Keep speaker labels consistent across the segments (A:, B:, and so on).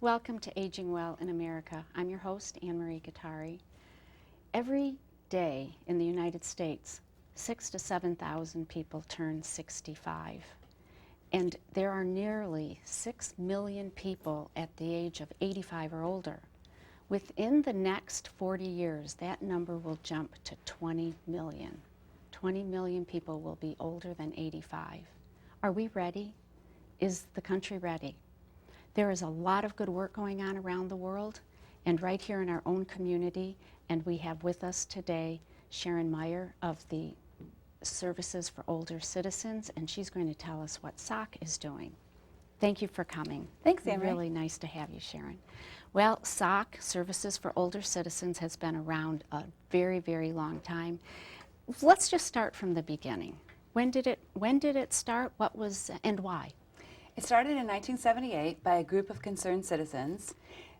A: Welcome to Aging Well in America. I'm your host, Anne-Marie Gattari. Every day in the United States, 6,000 to 7,000 people turn 65. And there are nearly 6 million people at the age of 85 or older. Within the next 40 years, that number will jump to 20 million. 20 million people will be older than 85. Are we ready? Is the country ready? There is a lot of good work going on around the world and right here in our own community, and we have with us today Sharon Maier of the Services for Older Citizens, and she's going to tell us what SOC is doing. Thank you for coming.
B: Thanks, Anne-Marie.
A: Really nice to have you, Sharon. Well, SOC, Services for Older Citizens, has been around a very, very long time. Let's just start from the beginning. When did it start? What was and why?
B: It started in 1978 by a group of concerned citizens.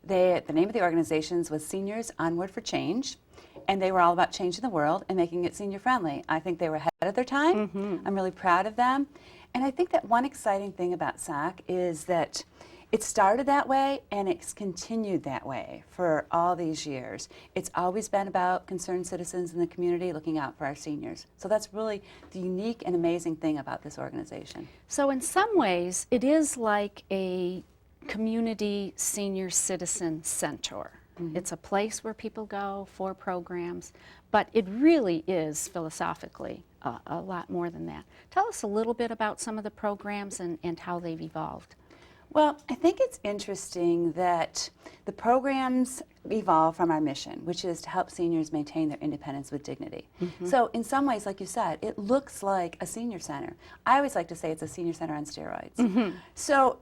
B: The name of the organization was Seniors Onward for Change, and they were all about changing the world and making it senior friendly. I think they were ahead of their time. I'm really proud of them. And I think that one exciting thing about SOC is that it started that way and it's continued that way for all these years. It's always been about concerned citizens in the community looking out for our seniors. So that's really the unique and amazing thing about this organization.
A: So in some ways, it is like a community senior citizen center. It's a place where people go for programs, but it really is philosophically a lot more than that. Tell us a little bit about some of the programs and how they've evolved.
B: Well, I think it's interesting that the programs evolve from our mission, which is to help seniors maintain their independence with dignity. So in some ways, like you said, it looks like a senior center. I always like to say it's a senior center on steroids. So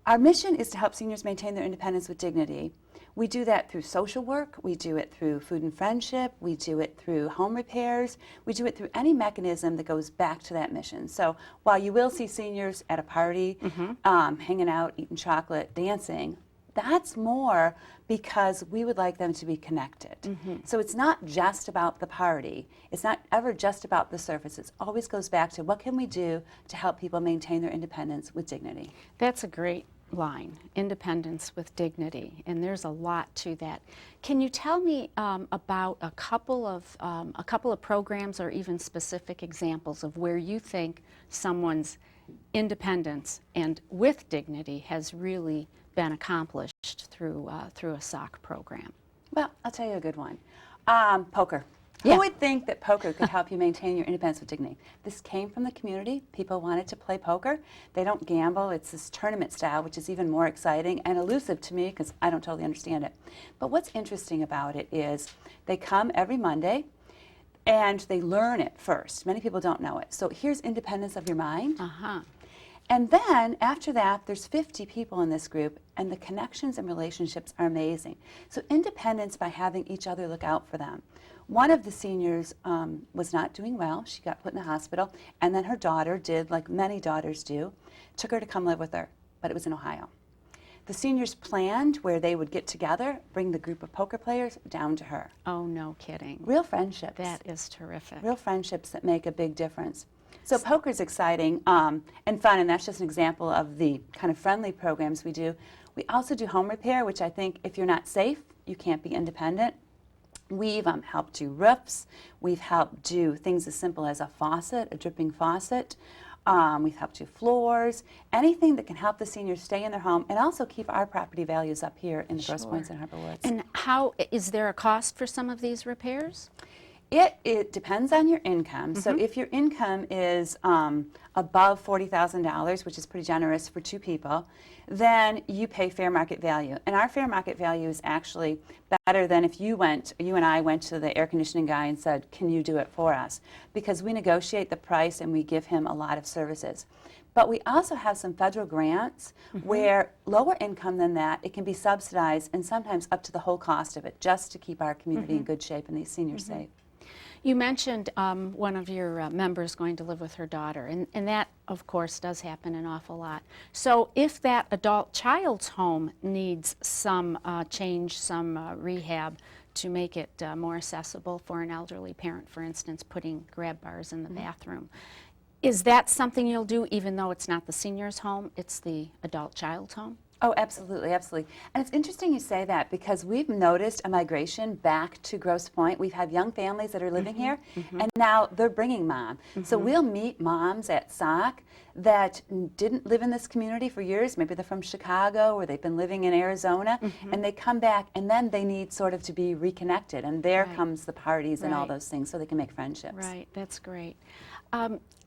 B: our mission is to help seniors maintain their independence with dignity. We do that through social work, we do it through food and friendship, we do it through home repairs, we do it through any mechanism that goes back to that mission. So while you will see seniors at a party, hanging out, eating chocolate, dancing, that's more because we would like them to be connected. So it's not just about the party, it's not ever just about the surface, it always goes back to what can we do to help people maintain their independence with dignity.
A: That's a great line, independence with dignity, and there's a lot to that. Can you tell me about a couple of programs or even specific examples of where you think someone's independence and with dignity has really been accomplished through a SOC program?
B: Well, I'll tell you a good one. Poker.
A: Yeah.
B: Who would think that poker could help you maintain your independence with dignity? This came from the community. People wanted to play poker. They don't gamble. It's this tournament style, which is even more exciting and elusive to me because I don't totally understand it. But what's interesting about it is they come every Monday and they learn it first. Many people don't know it. So here's independence of your mind. And then after that, there's 50 people in this group, and the connections and relationships are amazing. So independence by having each other look out for them. One of the seniors was not doing well. She got put in the hospital, and then her daughter did, like many daughters do, took her to come live with her, but it was in Ohio. The seniors planned where they would get together, bring the group of poker players down to her.
A: Oh, no kidding.
B: Real friendships.
A: That is terrific.
B: Real friendships that make a big difference. So poker's exciting and fun, and that's just an example of the kind of friendly programs we do. We also do home repair, which I think if you're not safe, you can't be independent. We've helped do roofs. We've helped do things as simple as a faucet, a dripping faucet. We've helped do floors, anything that can help the seniors stay in their home and also keep our property values up here in the Grosse Pointe and Harbor Woods.
A: And how, is there a cost for some of these repairs?
B: It depends on your income. So if your income is above $40,000, which is pretty generous for two people, then you pay fair market value. And our fair market value is actually better than if you and I went to the air conditioning guy and said, can you do it for us? Because we negotiate the price and we give him a lot of services. But we also have some federal grants where lower income than that, it can be subsidized and sometimes up to the whole cost of it, just to keep our community in good shape and these seniors safe.
A: You mentioned one of your members going to live with her daughter, and that, of course, does happen an awful lot. So if that adult child's home needs some change, some rehab to make it more accessible for an elderly parent, for instance, putting grab bars in the bathroom, is that something you'll do even though it's not the senior's home, it's the adult child's home?
B: Oh, absolutely, absolutely. And it's interesting you say that because we've noticed a migration back to Grosse Pointe. We've had young families that are living here, and now they're bringing mom. So we'll meet moms at SOC that didn't live in this community for years. Maybe they're from Chicago or they've been living in Arizona, and they come back, and then they need sort of to be reconnected. And there comes the parties and all those things so they can make friendships.
A: Right, that's great.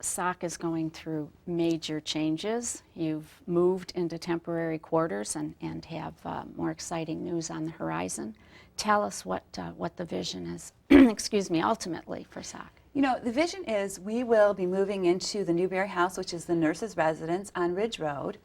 A: SOC is going through major changes. You've moved into temporary quarters and have more exciting news on the horizon. Tell us what the vision is, excuse me, ultimately for SOC.
B: You know, the vision is we will be moving into the Newberry House, which is the nurses' residence on Ridge Road.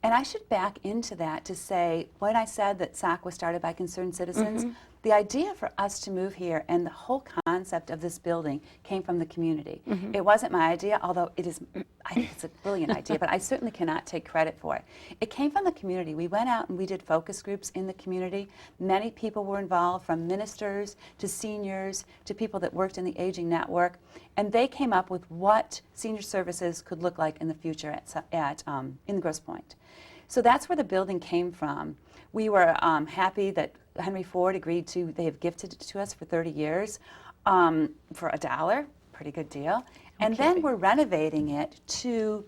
B: And I should back into that to say, when I said that SOC was started by concerned citizens, the idea for us to move here and the whole concept of this building came from the community. It wasn't my idea, although it is, I think it's a brilliant idea, but I certainly cannot take credit for it. It came from the community. We went out and we did focus groups in the community. Many people were involved, from ministers to seniors to people that worked in the Aging Network, and they came up with what senior services could look like in the future in Grosse Pointe. So that's where the building came from. We were happy that Henry Ford agreed to, they have gifted it to us for 30 years for $1, pretty good deal. And then we're renovating it to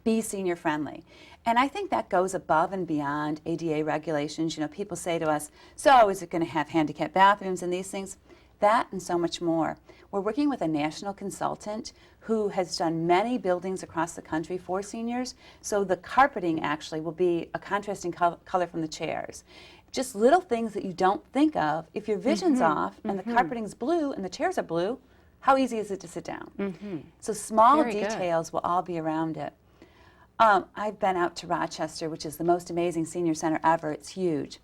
B: be senior friendly. And I think that goes above and beyond ADA regulations. You know, people say to us, so is it going to have handicapped bathrooms and these things? That and so much more. We're working with a national consultant who has done many buildings across the country for seniors. So the carpeting actually will be a contrasting color from the chairs. Just little things that you don't think of. If your vision's off and the carpeting's blue and the chairs are blue, how easy is it to sit down? So small details will all be around it. I've been out to Rochester, which is the most amazing senior center ever. It's huge.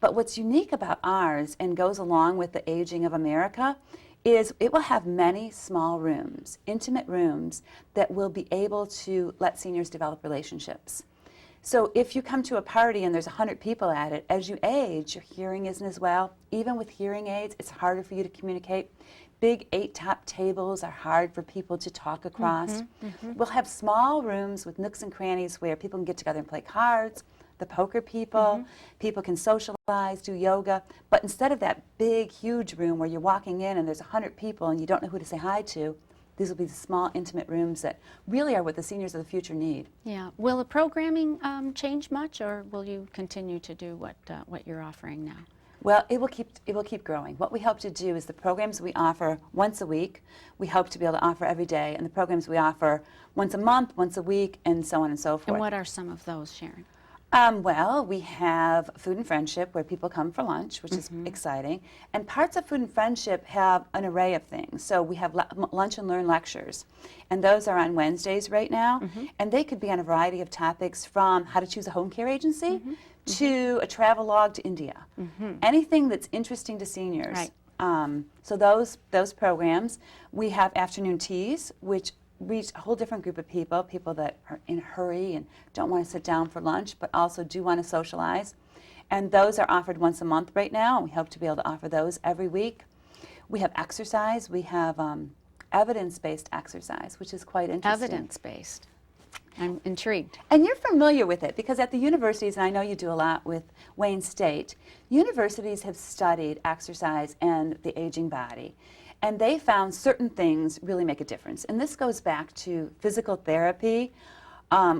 B: But what's unique about ours and goes along with the aging of America is it will have many small rooms, intimate rooms, that will be able to let seniors develop relationships. So if you come to a party and there's 100 people at it, as you age, your hearing isn't as well. Even with hearing aids, it's harder for you to communicate. Big 8-top tables are hard for people to talk across. We'll have small rooms with nooks and crannies where people can get together and play cards, the poker people, people can socialize, do yoga. But instead of that big, huge room where you're walking in and there's 100 people and you don't know who to say hi to, these will be the small, intimate rooms that really are what the seniors of the future need.
A: Yeah. Will the programming change much, or will you continue to do what you're offering now?
B: Well, it will keep growing. What we hope to do is the programs we offer once a week, we hope to be able to offer every day, and the programs we offer once a month, once a week, and so on and so forth.
A: And what are some of those, Sharon?
B: Well, we have Food and Friendship, where people come for lunch, which is exciting. And parts of Food and Friendship have an array of things. So we have Lunch and Learn lectures, and those are on Wednesdays right now. And they could be on a variety of topics, from how to choose a home care agency to a travel log to India. Anything that's interesting to seniors.
A: Right.
B: So those programs. We have afternoon teas, which reach a whole different group of people, people that are in a hurry and don't want to sit down for lunch, but also do want to socialize. And those are offered once a month right now, and we hope to be able to offer those every week. We have exercise. We have evidence-based exercise, which is quite interesting.
A: Evidence-based. I'm intrigued.
B: And you're familiar with it, because at the universities, and I know you do a lot with Wayne State, universities have studied exercise and the aging body. And they found certain things really make a difference. And this goes back to physical therapy.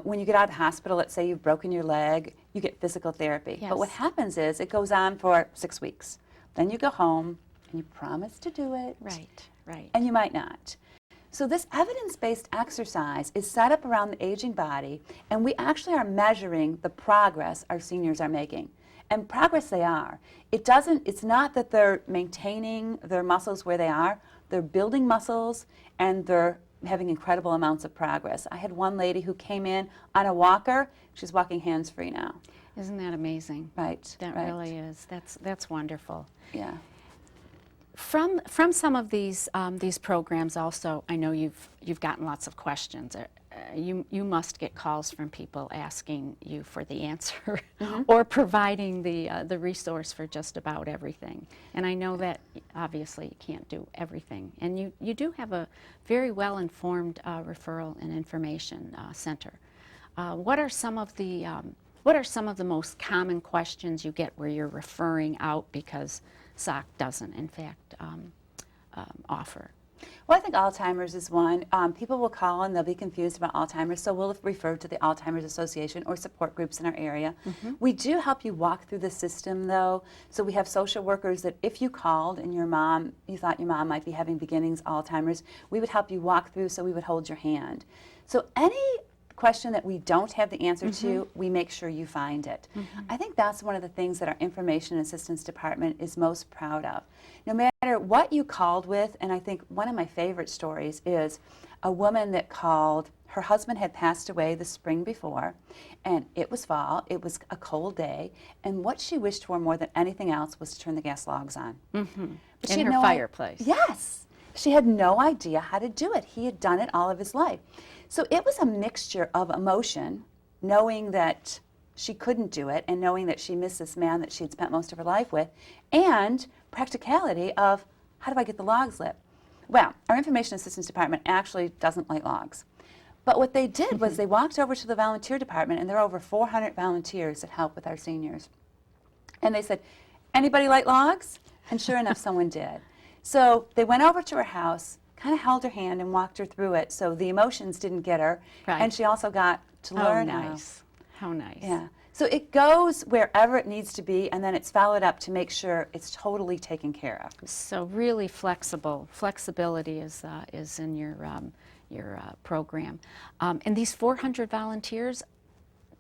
B: When you get out of the hospital, let's say you've broken your leg, you get physical therapy.
A: Yes.
B: But what happens is it goes on for 6 weeks. Then you go home and you promise to do it.
A: Right, right.
B: And you might not. So this evidence-based exercise is set up around the aging body, and we actually are measuring the progress our seniors are making. And progress they are. It's not that they're maintaining their muscles where they are. They're building muscles, and they're having incredible amounts of progress. I had one lady who came in on a walker. She's walking hands-free now.
A: Isn't that amazing?
B: Right.
A: That really is. That's wonderful.
B: Yeah.
A: From some of these programs, also, I know you've gotten lots of questions. You must get calls from people asking you for the answer or providing the resource for just about everything. And I know that obviously you can't do everything. And you do have a very well-informed referral and information center. What are some of the What are some of the most common questions you get where you're referring out because SOC doesn't, in fact, offer?
B: Well, I think Alzheimer's is one. People will call and they'll be confused about Alzheimer's, so we'll refer to the Alzheimer's Association or support groups in our area. We do help you walk through the system, though. So we have social workers that if you called and you thought your mom might be having beginnings Alzheimer's, we would help you walk through, so we would hold your hand. So any question that we don't have the answer to, we make sure you find it. I think that's one of the things that our Information Assistance Department is most proud of. No matter what you called with, and I think one of my favorite stories is a woman that called, her husband had passed away the spring before, and it was fall, it was a cold day, and what she wished for more than anything else was to turn the gas logs on. But
A: In her fireplace.
B: Yes. She had no idea how to do it. He had done it all of his life. So it was a mixture of emotion, knowing that she couldn't do it and knowing that she missed this man that she had spent most of her life with, and practicality of, how do I get the logs lit? Well, our Information Assistance Department actually doesn't light logs. But what they did was they walked over to the volunteer department, and there are over 400 volunteers that help with our seniors. And they said, anybody light logs? And sure enough, someone did. So they went over to her house, kind of held her hand and walked her through it, so the emotions didn't get her, and she also got to learn
A: How nice.
B: Yeah. So it goes wherever it needs to be, and then it's followed up to make sure it's totally taken care of.
A: So really flexible. Flexibility is in your program. And these 400 volunteers,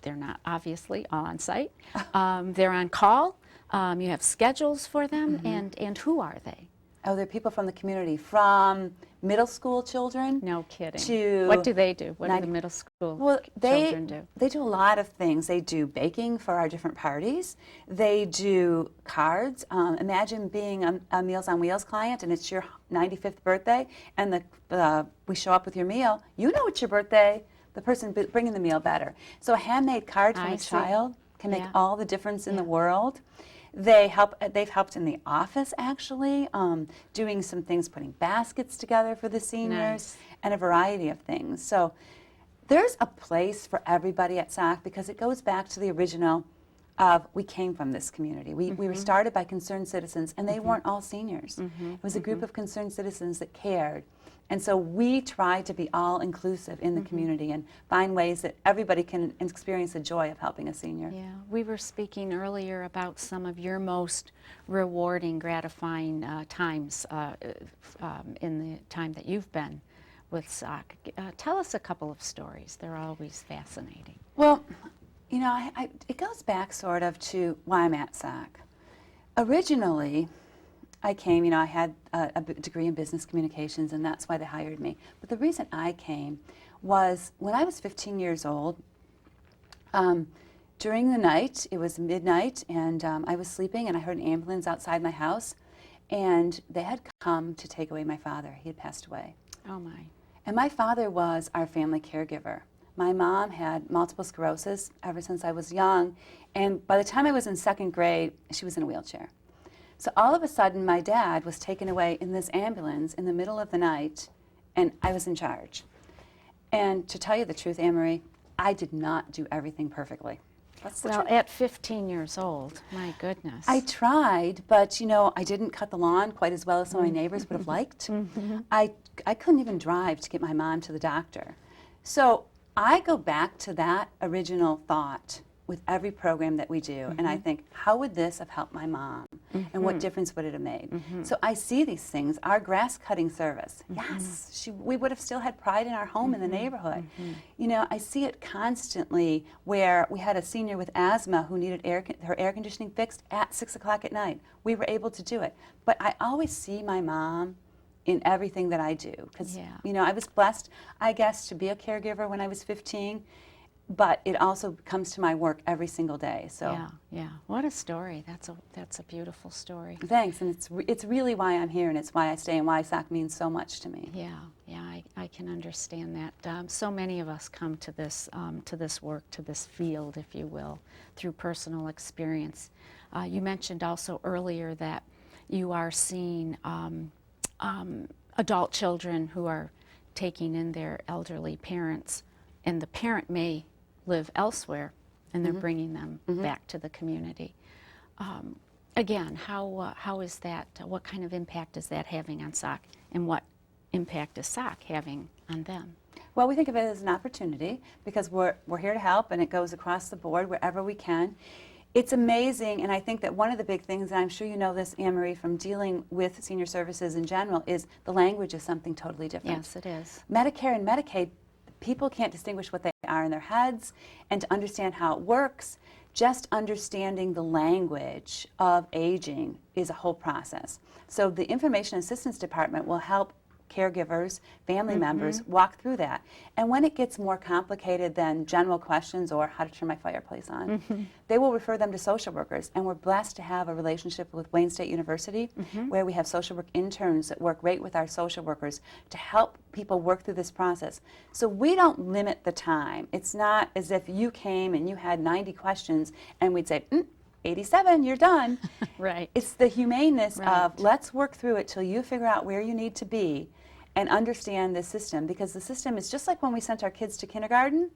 A: they're not obviously all on site. They're on call. You have schedules for them, and who are they?
B: Oh, they're people from the community, from middle school children.
A: No kidding.
B: To
A: what do they do? What do the middle school children do?
B: They do a lot of things. They do baking for our different parties. They do cards. Imagine being a Meals on Wheels client, and it's your 95th birthday, and we show up with your meal. You know it's your birthday. The person bringing the meal better. So a handmade card from a child can make all the difference in the world. They've helped in the office, actually, doing some things, putting baskets together for the seniors, and a variety of things. So there's a place for everybody at SOC, because it goes back to the original of, we came from this community. We were started by concerned citizens, and they weren't all seniors. It was a group of concerned citizens that cared. And so we try to be all inclusive in the community and find ways that everybody can experience the joy of helping a senior.
A: Yeah, we were speaking earlier about some of your most rewarding, gratifying times in the time that you've been with SOC. Tell us a couple of stories. They're always fascinating.
B: Well, you know, it goes back sort of to why I'm at SOC. Originally, I came, you know, I had a degree in business communications, and that's why they hired me. But the reason I came was when I was 15 years old, during the night, it was midnight, and I was sleeping, and I heard an ambulance outside my house, and they had come to take away my father. He had passed away.
A: Oh, my.
B: And my father was our family caregiver. My mom had multiple sclerosis ever since I was young, and by the time I was in second grade, she was in a wheelchair. So all of a sudden, my dad was taken away in this ambulance in the middle of the night, and I was in charge. And to tell you the truth, Anne-Marie, I did not do everything perfectly. That's the truth.
A: At 15 years old, my goodness.
B: I tried, but you know, I didn't cut the lawn quite as well as some of my neighbors would have liked. I couldn't even drive to get my mom to the doctor. So I go back to that original thought with every program that we do, and I think, how would this have helped my mom, and what difference would it have made? So I see these things. Our grass cutting service, yes, we would have still had pride in our home in the neighborhood. You know, I see it constantly where we had a senior with asthma who needed her air conditioning fixed at 6 o'clock at night. We were able to do it. But I always see my mom in everything that I do, because you know, I was blessed, I guess, to be a caregiver when I was 15. But it also comes to my work every single day. So
A: yeah. What a story. That's a beautiful story.
B: Thanks, and it's really why I'm here, and it's why I stay, and why SOC means so much to me.
A: Yeah, I can understand that. So many of us come to this work, to this field, if you will, through personal experience. You mentioned also earlier that you are seeing adult children who are taking in their elderly parents, and the parent may live elsewhere and they're bringing them back to the community. Again, how is that, what kind of impact is that having on SOC, and what impact is SOC having on them?
B: Well, we think of it as an opportunity because we're here to help, and it goes across the board wherever we can. It's amazing, and I think that one of the big things, and I'm sure you know this, Anne-Marie, from dealing with senior services in general, is the language is something totally different.
A: Yes, it is.
B: Medicare and Medicaid, people can't distinguish what they are in their heads, and to understand how it works, just understanding the language of aging is a whole process. So the Information Assistance Department will help caregivers, family members walk through that. And when it gets more complicated than general questions or how to turn my fireplace on, they will refer them to social workers. And we're blessed to have a relationship with Wayne State University where we have social work interns that work right with our social workers to help people work through this process. So we don't limit the time. It's not as if you came and you had 90 questions and we'd say, 87, you're done.
A: Right.
B: It's the humaneness of let's work through it till you figure out where you need to be and understand the system, because the system is just like when we sent our kids to kindergarten.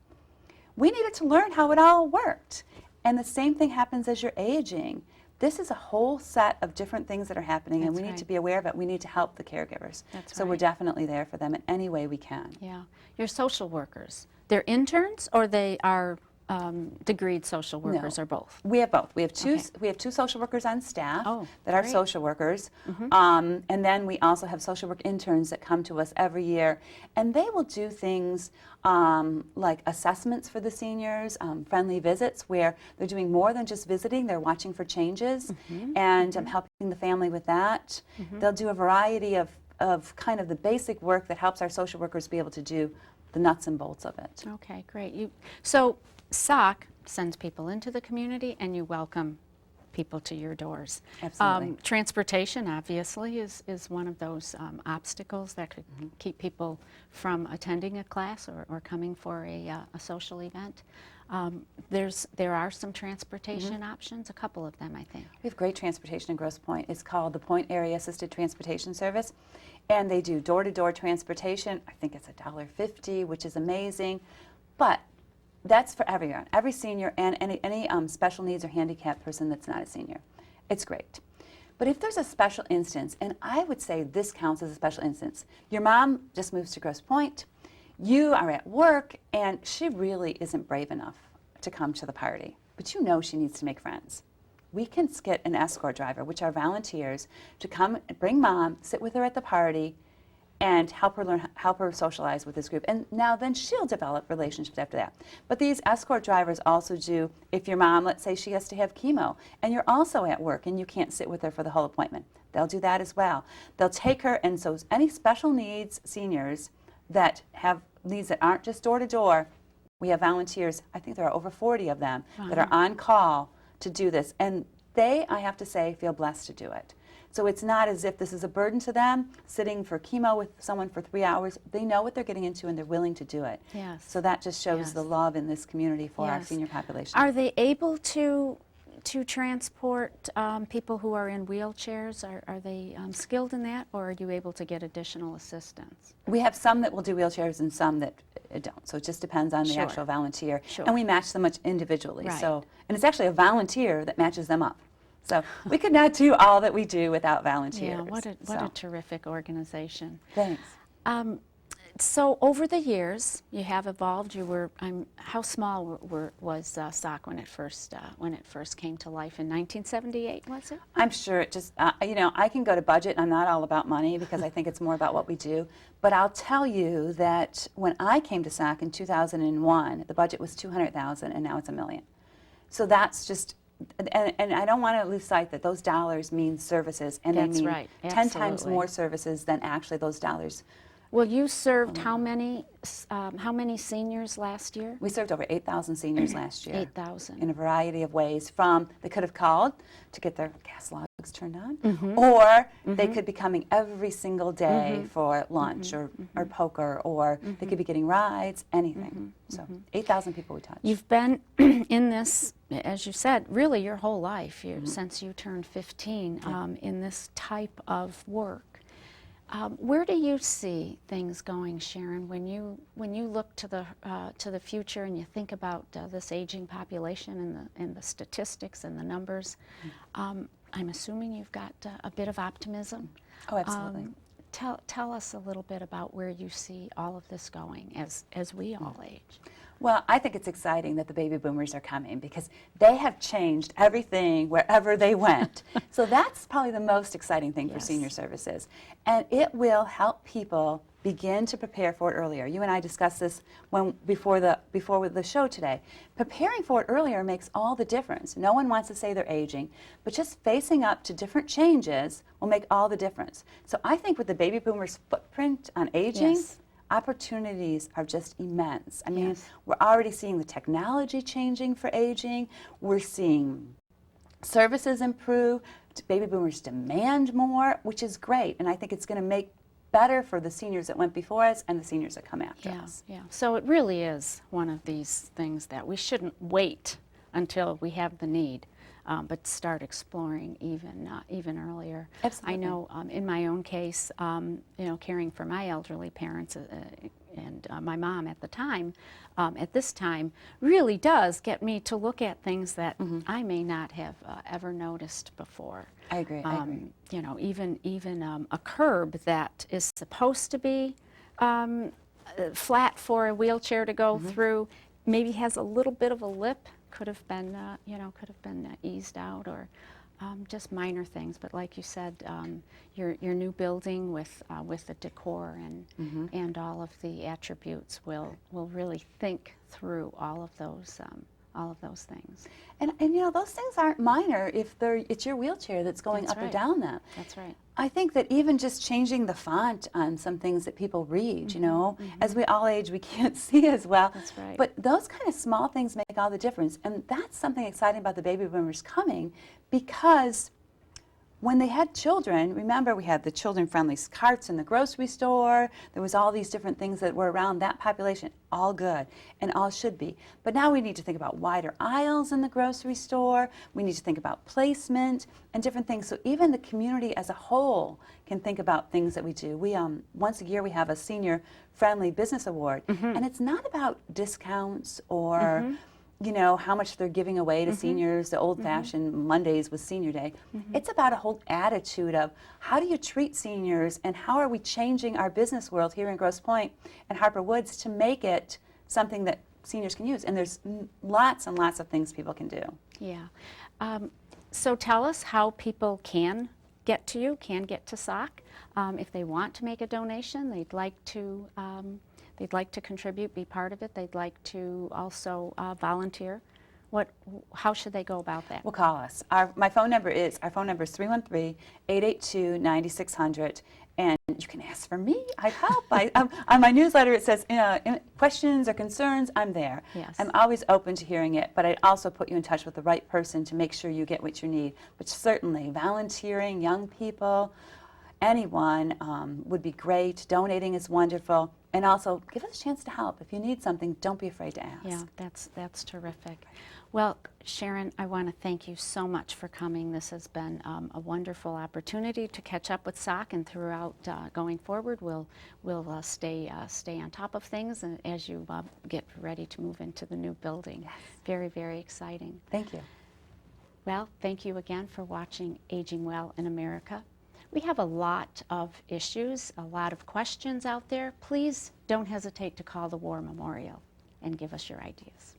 B: We needed to learn how it all worked. And the same thing happens as you're aging. This is a whole set of different things that are happening, and we need to be aware of it. We need to help the caregivers. So we're definitely there for them in any way we can.
A: Yeah. Your social workers, they're interns or they are degreed social workers, or both?
B: We have both. We have two. We have two social workers on staff that are social workers, and then we also have social work interns that come to us every year, and they will do things like assessments for the seniors, friendly visits where they're doing more than just visiting. They're watching for changes and helping the family with that. They'll do a variety of kind of the basic work that helps our social workers be able to do the nuts and bolts of it.
A: Okay, great. So SOC sends people into the community, and you welcome people to your doors.
B: Absolutely.
A: Transportation, obviously, is one of those obstacles that could keep people from attending a class or coming for a social event. There are some transportation options, a couple of them, I think.
B: We have great transportation in Grosse Pointe. It's called the Pointe Area Assisted Transportation Service, and they do door-to-door transportation. I think it's $1.50, which is amazing, but that's for everyone, every senior and any special needs or handicapped person that's not a senior. It's great. But if there's a special instance, and I would say this counts as a special instance, your mom just moves to Grosse Pointe, you are at work, and she really isn't brave enough to come to the party, but you know she needs to make friends. We can get an escort driver, which are volunteers, to come and bring mom, sit with her at the party, and help her socialize with this group. And now then she'll develop relationships after that. But these escort drivers also do, if your mom, let's say she has to have chemo, and you're also at work and you can't sit with her for the whole appointment, they'll do that as well. They'll take her, and so any special needs seniors that have needs that aren't just door to door, we have volunteers, I think there are over 40 of them, that are on call to do this. And they, I have to say, feel blessed to do it. So it's not as if this is a burden to them, sitting for chemo with someone for 3 hours. They know what they're getting into, and they're willing to do it.
A: Yes.
B: So that just shows the love in this community for our senior population.
A: Are they able to transport people who are in wheelchairs? Are they skilled in that, or are you able to get additional assistance?
B: We have some that will do wheelchairs and some that don't. So it just depends on the actual volunteer. And we match them much individually. So, and it's actually a volunteer that matches them up. So we could not do all that we do without volunteers.
A: Yeah, what a terrific organization.
B: Thanks.
A: So over the years, you have evolved. How small was SOC when it first came to life in 1978? Was it?
B: I'm sure it just I can go to budget. I'm not all about money because I think it's more about what we do. But I'll tell you that when I came to SOC in 2001, the budget was $200,000, and now it's $1 million. So that's just. And I don't want to lose sight that those dollars mean services, and they mean 10 times more services than actually those dollars.
A: Well, you served how many seniors last year?
B: We served over 8,000 seniors last year.
A: 8,000. In
B: a variety of ways. From they could have called to get their gas logs turned on, or they could be coming every single day for lunch or poker, or they could be getting rides, anything. So 8,000 people we touched.
A: You've been in this, as you said, really your whole life, since you turned 15, in this type of work. Where do you see things going, Sharon, when you look to the future and you think about this aging population and the statistics and the numbers? I'm assuming you've got a bit of optimism.
B: Oh, absolutely.
A: Tell us a little bit about where you see all of this going as we all age.
B: Well, I think it's exciting that the baby boomers are coming because they have changed everything wherever they went. So that's probably the most exciting thing for senior services. And it will help people begin to prepare for it earlier. You and I discussed this before the show today. Preparing for it earlier makes all the difference. No one wants to say they're aging, but just facing up to different changes will make all the difference. So I think with the baby boomers' footprint on aging, opportunities are just immense. I mean, we're already seeing the technology changing for aging. We're seeing services improve. Baby boomers demand more, which is great. And I think it's going to make better for the seniors that went before us and the seniors that come after us.
A: Yeah. So it really is one of these things that we shouldn't wait until we have the need. But start exploring even earlier.
B: Absolutely.
A: I know in my own case, caring for my elderly parents and my mom at the time, at this time, really does get me to look at things that I may not have ever noticed before.
B: I agree.
A: You know, even a curb that is supposed to be flat for a wheelchair to go through, maybe has a little bit of a lip. Could have been, eased out, or just minor things. But like you said, your new building with the decor and all of the attributes will really think through all of those things.
B: And you know, those things aren't minor if it's your wheelchair that's going up or down them.
A: That's right.
B: I think that even just changing the font on some things that people read, you know, as we all age, we can't see as well.
A: That's right.
B: But those kind of small things make all the difference. And that's something exciting about the baby boomers coming, because when they had children, remember we had the children-friendly carts in the grocery store. There was all these different things that were around that population, all good and all should be. But now we need to think about wider aisles in the grocery store. We need to think about placement and different things. So even the community as a whole can think about things that we do. We once a year we have a senior-friendly business award, and it's not about discounts or you know, how much they're giving away to seniors, the old-fashioned Mondays with Senior Day. It's about a whole attitude of how do you treat seniors and how are we changing our business world here in Grosse Pointe and Harper Woods to make it something that seniors can use. And there's lots and lots of things people can do.
A: Yeah. So tell us how people can get to you, can get to SOC. If they want to make a donation, they'd like to contribute, be part of it. They'd like to also volunteer. How should they go about that?
B: Well, call us. Our phone number is 313-882-9600, and you can ask for me. I help. On my newsletter it says questions or concerns. I'm there.
A: Yes.
B: I'm always open to hearing it, but I'd also put you in touch with the right person to make sure you get what you need. But certainly volunteering, young people, anyone would be great. Donating is wonderful. And also, give us a chance to help. If you need something, don't be afraid to ask.
A: Yeah, that's terrific. Well, Sharon, I want to thank you so much for coming. This has been a wonderful opportunity to catch up with SOC, and throughout going forward, we'll stay on top of things and as you get ready to move into the new building.
B: Yes.
A: Very, very exciting.
B: Thank you.
A: Well, thank you again for watching Aging Well in America. We have a lot of issues, a lot of questions out there. Please don't hesitate to call the War Memorial and give us your ideas.